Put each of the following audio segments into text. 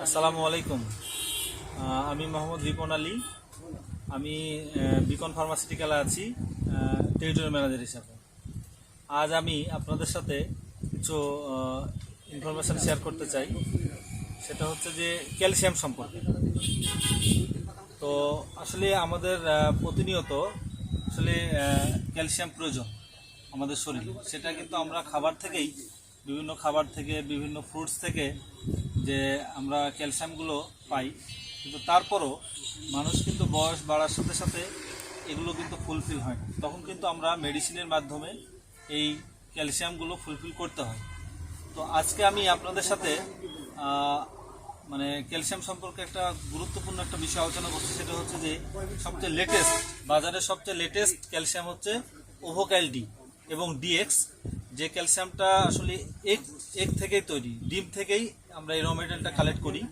আসসালামু আলাইকুম। আমি মোহাম্মদ রিপন আলী। আমি বিকন ফার্মাসিউটিক্যালে আছি টেরিটরি ম্যানেজার হিসাবে। আজ আমি আপনাদের সাথে কিছু ইনফরমেশান শেয়ার করতে চাই। সেটা হচ্ছে যে ক্যালসিয়াম সম্পর্কে। তো আসলে আমাদের প্রতিনিয়ত আসলে ক্যালসিয়াম প্রয়োজন আমাদের শরীরে। সেটা কিন্তু আমরা বিভিন্ন খাবার থেকে বিভিন্ন ফ্রুটস থেকে যে আমরা ক্যালসিয়ামগুলো পাই, কিন্তু তারপরও মানুষ কিন্তু বয়স বাড়ার সাথে সাথে এগুলো কিন্তু ফুলফিল হয় না। তখন কিন্তু আমরা মেডিসিনের মাধ্যমে এই ক্যালসিয়ামগুলো ফুলফিল করতে হয়। তো আজকে আমি আপনাদের সাথে মানে ক্যালসিয়াম সম্পর্কে একটা গুরুত্বপূর্ণ একটা বিষয় আলোচনা করছি। সেটা হচ্ছে যে সবচেয়ে লেটেস্ট, বাজারের সবচেয়ে লেটেস্ট ক্যালসিয়াম হচ্ছে ওভোকাইল ডি এবং ডিএক্স। যে ক্যালসিয়ামটা আসলে এগ থেকেই তৈরি, ডিম থেকেই আমরা এই র মেটেরিয়ালটা কালেক্ট করি।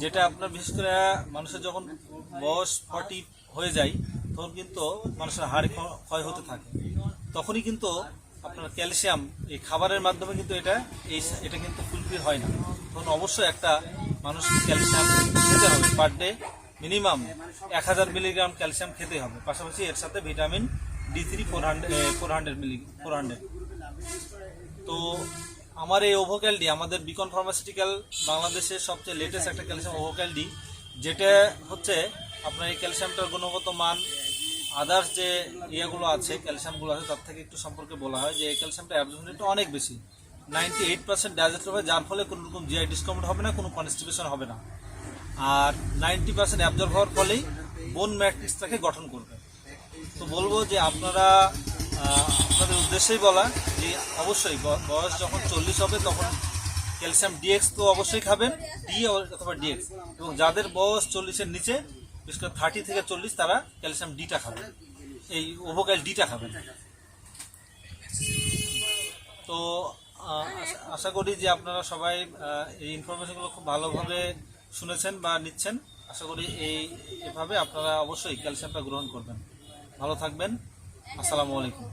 যেটা আপনার বিশেষ করে মানুষের যখন বয়স 40 হয়ে যায় তখন কিন্তু মানুষের হাড় ক্ষয় হতে থাকে। তখনই কিন্তু আপনার ক্যালসিয়াম এই খাবারের মাধ্যমে কিন্তু এটা কিন্তু ফুলফিল হয় না। তখন অবশ্যই একটা মানুষ ক্যালসিয়াম খেতে হবে। Per day minimum 1000 milligram calcium খেতে হবে। পাশাপাশি এর সাথে ভিটামিন D3 400। তো আমার এই ওভোকাইল ডি, আমাদের বিকন ফার্মাসিউটিক্যাল বাংলাদেশের সবচেয়ে লেটেস্ট একটা ক্যালসিয়াম ওভোকাইল ডি, যেটা হচ্ছে আপনার এই ক্যালসিয়ামটার গুণগত মান আদার্স যে ইয়েগুলো আছে, ক্যালসিয়ামগুলো আছে, তার থেকে একটু সম্পর্কে বলা হয় যে এই ক্যালসিয়ামটা অ্যাবজর্পশনটা অনেক বেশি, 98% ডাইজেস্ট হবে, যার ফলে কোনো রকম জিআই ডিসকমফর্ট হবে না, কোনো কনস্টিপেশন হবে না। আর 90% অ্যাবজর্ব হওয়ার ফলেই বোন ম্যাট্রিক্সটাকে গঠন করবে। তো বলবো যে আপনাদের উদ্দেশ্যেই বলা যে অবশ্যই বয়স যখন 40 হবে তখন ক্যালসিয়াম ডিএক্স তো অবশ্যই খাবেন, ডি অথবা ডিএক্স। এবং যাদের বয়স 40-এর নিচে, বিশেষ করে 30 থেকে 40, তারা ক্যালসিয়াম ডিটা খাবেন, এই ওভোকাইল ডিটা খাবেন। তো আশা করি যে আপনারা সবাই এই ইনফরমেশনগুলো খুব ভালোভাবে শুনেছেন বা নিচ্ছেন। আশা করি এভাবে আপনারা অবশ্যই ক্যালসিয়ামটা গ্রহণ করবেন। ভালো থাকবেন। আসসালামু আলাইকুম।